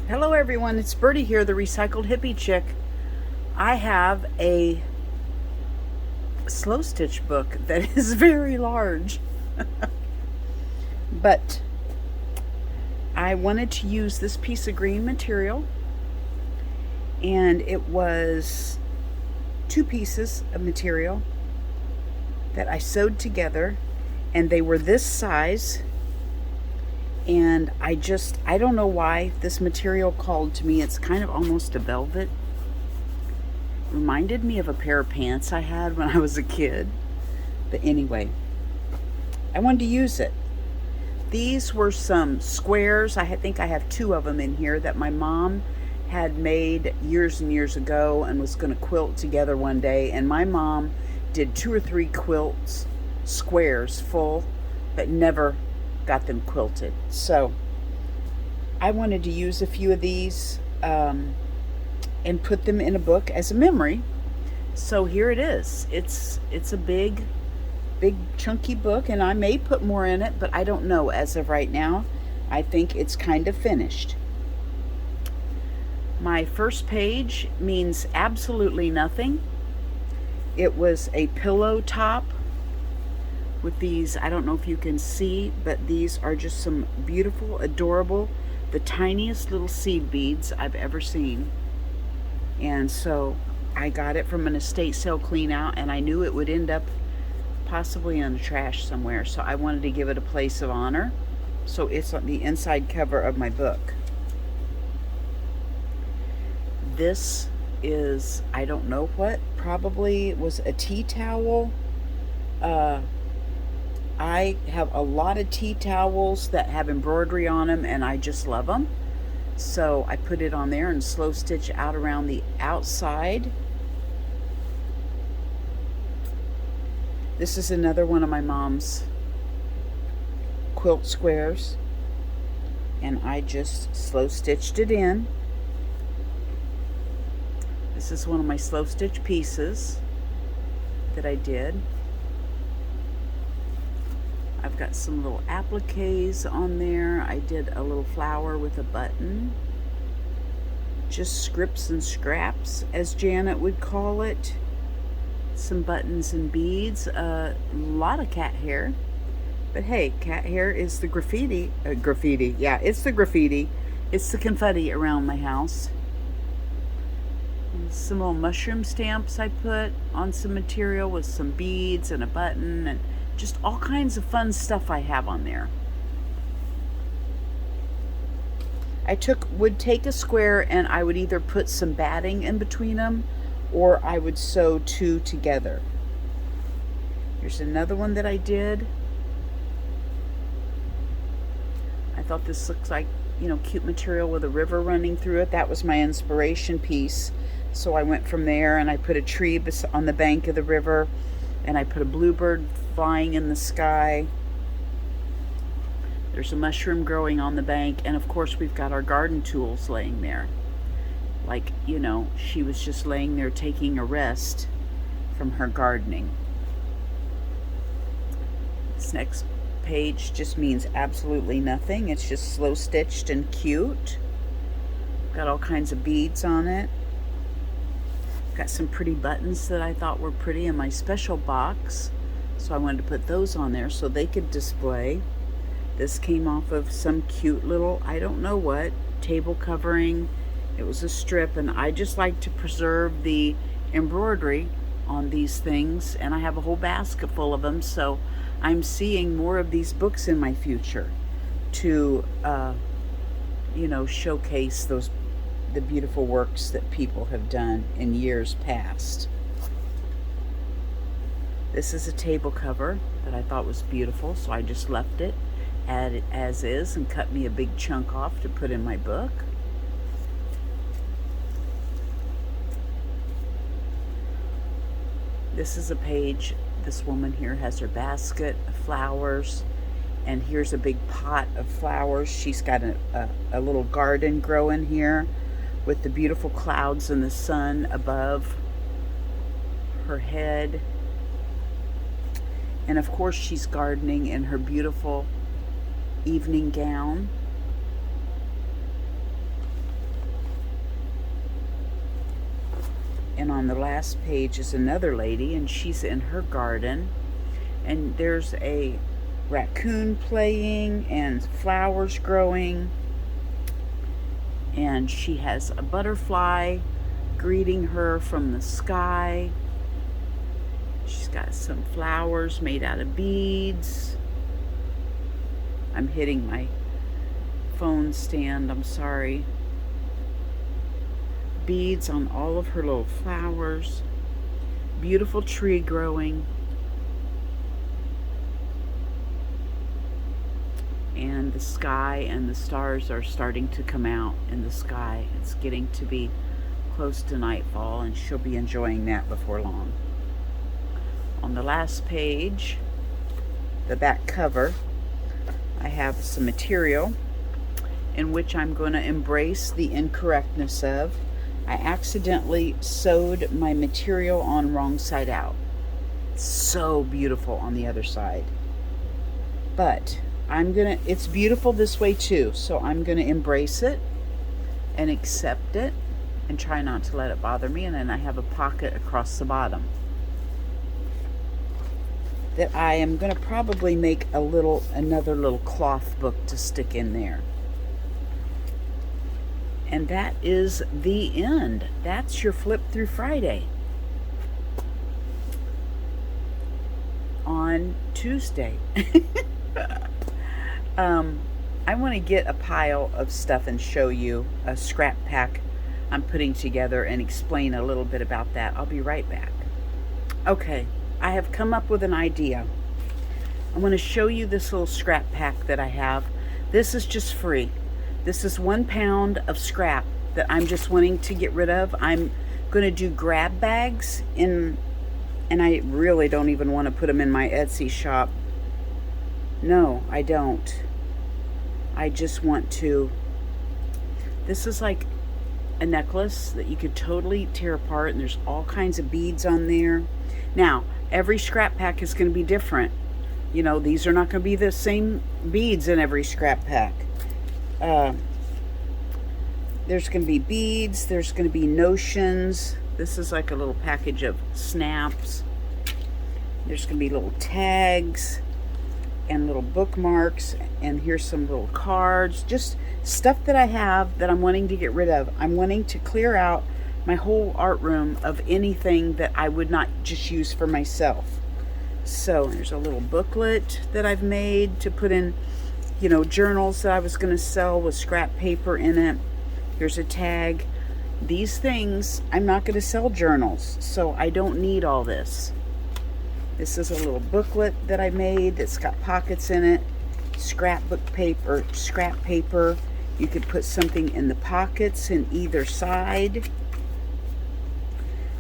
Hello everyone, it's Birdie here, the Recycled Hippie Chick. I have a slow stitch book that is very large, but I wanted to use this piece of green material, and it was two pieces of material that I sewed together, and they were this size. And I don't know why this material called to me. It's kind of almost a velvet. Reminded me of a pair of pants I had when I was a kid. But anyway, I wanted to use it. These were some squares. I think I have two of them in here that my mom had made years and years ago and was going to quilt together one day. And my mom did 2 or 3 quilts, squares full, but never got them quilted. So I wanted to use a few of these and put them in a book as a memory. So here it is. It's a big chunky book, and I may put more in it, but I don't know as of right now. I think it's kind of finished. My first page means absolutely nothing. It was a pillow top with these, I don't know if you can see, but these are just some beautiful, adorable, the tiniest little seed beads I've ever seen. And so I got it from an estate sale clean out, and I knew it would end up possibly in the trash somewhere, so I wanted to give it a place of honor. So it's on the inside cover of my book. This is, I don't know what, probably was a tea towel. I have a lot of tea towels that have embroidery on them, and I just love them. So I put it on there and slow stitch out around the outside. This is another one of my mom's quilt squares, and I just slow stitched it in. This is one of my slow stitch pieces that I did. I've got some little appliques on there. I did a little flower with a button. Just scripts and scraps, as Janet would call it. Some buttons and beads. A lot of cat hair. But hey, cat hair is the graffiti. Yeah, it's the graffiti. It's the confetti around my house. And some little mushroom stamps I put on some material with some beads and a button, and just all kinds of fun stuff I have on there. I would take a square and I would either put some batting in between them, or I would sew two together. Here's another one that I did. I thought this looks like, cute material with a river running through it. That was my inspiration piece. So I went from there and I put a tree on the bank of the river, and I put a bluebird flying in the sky. There's a mushroom growing on the bank, and of course we've got our garden tools laying there. Like, she was just laying there taking a rest from her gardening. This next page just means absolutely nothing. It's just slow stitched and cute. Got all kinds of beads on it. Got some pretty buttons that I thought were pretty in my special box, so I wanted to put those on there so they could display. This came off of some cute little, I don't know what, table covering. It was a strip, and I just like to preserve the embroidery on these things, and I have a whole basket full of them, so I'm seeing more of these books in my future to showcase the beautiful works that people have done in years past. This is a table cover that I thought was beautiful, so I just left it as is and cut me a big chunk off to put in my book. This is a page. This woman here has her basket of flowers, and here's a big pot of flowers. She's got a little garden growing here with the beautiful clouds and the sun above her head. And of course she's gardening in her beautiful evening gown. And on the last page is another lady, and she's in her garden. And there's a raccoon playing and flowers growing. And she has a butterfly greeting her from the sky. She's got some flowers made out of beads. I'm hitting my phone stand, I'm sorry. Beads on all of her little flowers. Beautiful tree growing. And the sky and the stars are starting to come out in the sky. It's getting to be close to nightfall, and she'll be enjoying that before long. On the last page, the back cover, I have some material in which I'm going to embrace the incorrectness of. I accidentally sewed my material on wrong side out. It's so beautiful on the other side. But it's beautiful this way too, so I'm gonna embrace it and accept it and try not to let it bother me. And then I have a pocket across the bottom that I am gonna probably make another little cloth book to stick in there. And that is the end. That's your Flip Through Friday on Tuesday. I want to get a pile of stuff and show you a scrap pack I'm putting together and explain a little bit about that. I'll be right back. Okay, I have come up with an idea. I want to show you this little scrap pack that I have. This is just free. This is 1 pound of scrap that I'm just wanting to get rid of. I'm going to do grab bags and I really don't even want to put them in my Etsy shop. No, I don't. I just want to. This is like a necklace that you could totally tear apart, and there's all kinds of beads on there. Now, every scrap pack is going to be different. You know, these are not going to be the same beads in every scrap pack. There's going to be beads, there's going to be notions. This is like a little package of snaps. There's going to be little tags and little bookmarks, and here's some little cards, just stuff that I have that I'm wanting to get rid of. I'm wanting to clear out my whole art room of anything that I would not just use for myself. So there's a little booklet that I've made to put in, you know, journals that I was going to sell with scrap paper in it. Here's a tag. These things, I'm not going to sell journals, so I don't need all this. This is a little booklet that I made that's got pockets in it. Scrap paper. You could put something in the pockets in either side.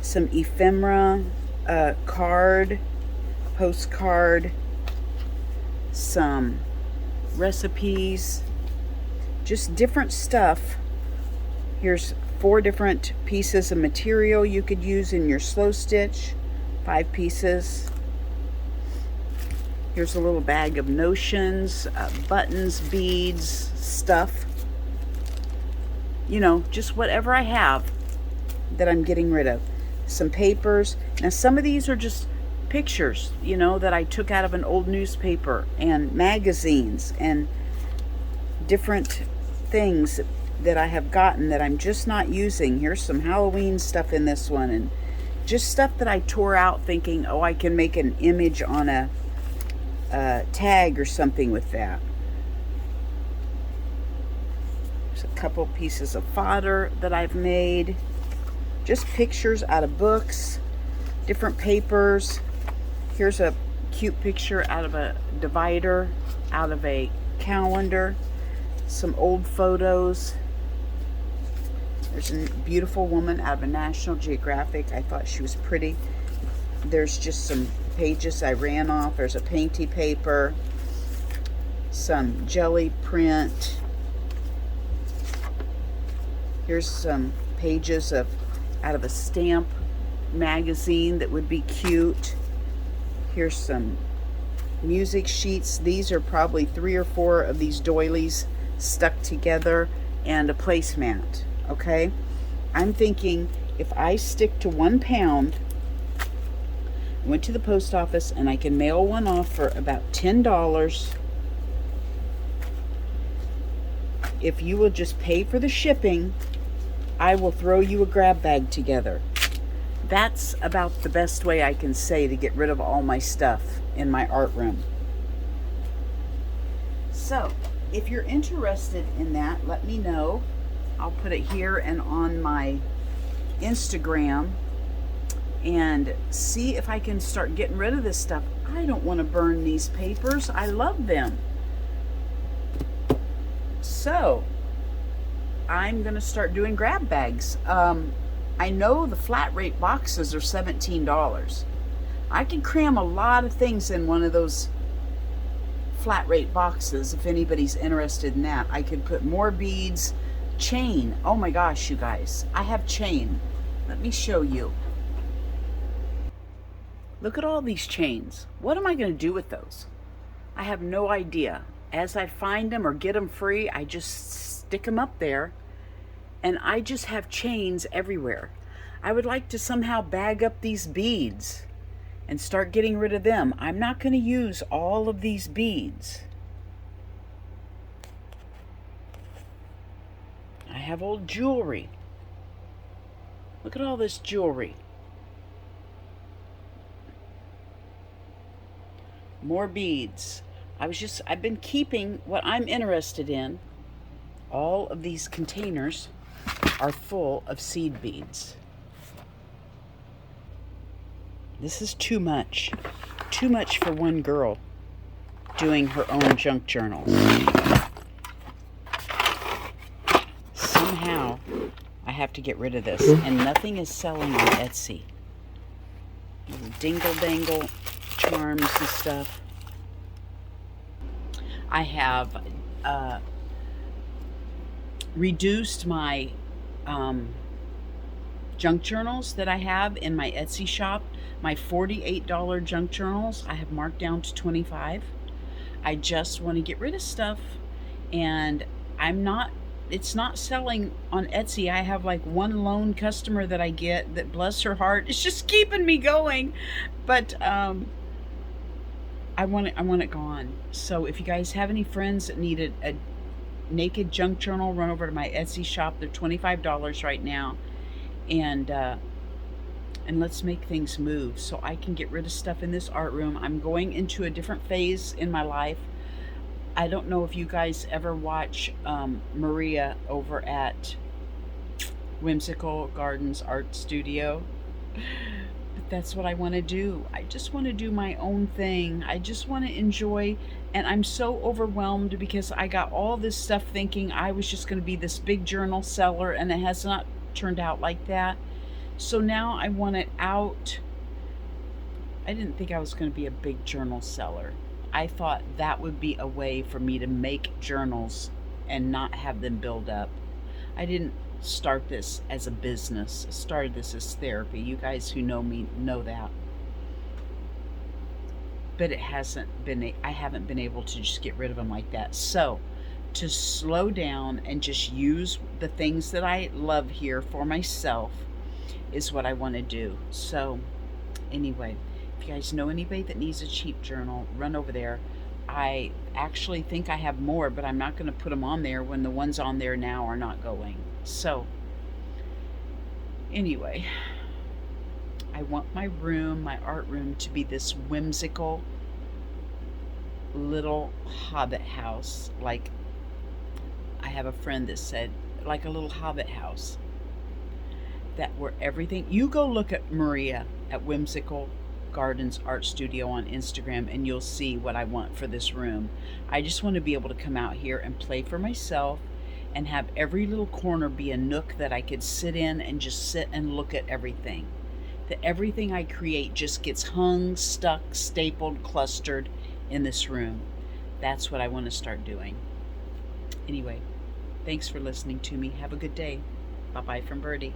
Some ephemera, postcard, some recipes, just different stuff. Here's 4 different pieces of material you could use in your slow stitch, 5 pieces. Here's a little bag of notions, buttons, beads, stuff. You know, just whatever I have that I'm getting rid of. Some papers. Now some of these are just pictures, you know, that I took out of an old newspaper, and magazines and different things that I have gotten that I'm just not using. Here's some Halloween stuff in this one, and just stuff that I tore out thinking, oh, I can make an image on a tag or something with that. There's a couple pieces of fodder that I've made. Just pictures out of books, different papers. Here's a cute picture out of a divider, out of a calendar. Some old photos. There's a beautiful woman out of a National Geographic. I thought she was pretty. There's just some pages I ran off. There's a painty paper, some jelly print. Here's some pages out of a stamp magazine that would be cute. Here's some music sheets. These are probably 3 or 4 of these doilies stuck together, and a placemat. Okay, I'm thinking if I stick to 1 pound, I went to the post office and I can mail one off for about $10. If you will just pay for the shipping, I will throw you a grab bag together. That's about the best way I can say to get rid of all my stuff in my art room. So, if you're interested in that, let me know. I'll put it here and on my Instagram and see if I can start getting rid of this stuff. I don't want to burn these papers. I love them. So, I'm going to start doing grab bags. I know the flat rate boxes are $17. I can cram a lot of things in one of those flat rate boxes if anybody's interested in that. I could put more beads, chain. Oh my gosh, you guys, I have chain. Let me show you. Look at all these chains. What am I going to do with those? I have no idea. As I find them or get them free, I just stick them up there, and I just have chains everywhere. I would like to somehow bag up these beads and start getting rid of them. I'm not going to use all of these beads. I have old jewelry. Look at all this jewelry. More beads. I've been keeping what I'm interested in. All of these containers are full of seed beads. This is too much. Too much for one girl doing her own junk journals. Somehow, I have to get rid of this, and nothing is selling on Etsy. Dingle dangle charms and stuff. I have reduced my junk journals that I have in my Etsy shop. My $48 junk journals I have marked down to $25. I just want to get rid of stuff, and it's not selling on Etsy. I have like one lone customer that I get that, bless her heart, is just keeping me going. But I want it gone. So if you guys have any friends that need a naked junk journal, run over to my Etsy shop. They're $25 right now, and let's make things move so I can get rid of stuff in this art room. I'm going into a different phase in my life. I don't know if you guys ever watch Maria over at Whimsical Gardens Art Studio. But that's what I want to do. I just want to do my own thing. I just want to enjoy, and I'm so overwhelmed because I got all this stuff thinking I was just going to be this big journal seller, and it has not turned out like that. So now I want it out. I didn't think I was going to be a big journal seller. I thought that would be a way for me to make journals and not have them build up. I didn't start this as a business. I started this as therapy. You guys who know me know that. But it hasn't been, I haven't been able to just get rid of them like that. So to slow down and just use the things that I love here for myself is what I want to do. So anyway, if you guys know anybody that needs a cheap journal, run over there. I actually think I have more, but I'm not going to put them on there when the ones on there now are not going. So anyway, I want my room, my art room, to be this whimsical little hobbit house. Like, I have a friend that said, like a little hobbit house. That where everything, you go look at Maria at Whimsical Gardens Art Studio on Instagram, and you'll see what I want for this room. I just want to be able to come out here and play for myself and have every little corner be a nook that I could sit in and just sit and look at everything. That everything I create just gets hung, stuck, stapled, clustered in this room. That's what I want to start doing. Anyway, thanks for listening to me. Have a good day. Bye-bye from Birdie.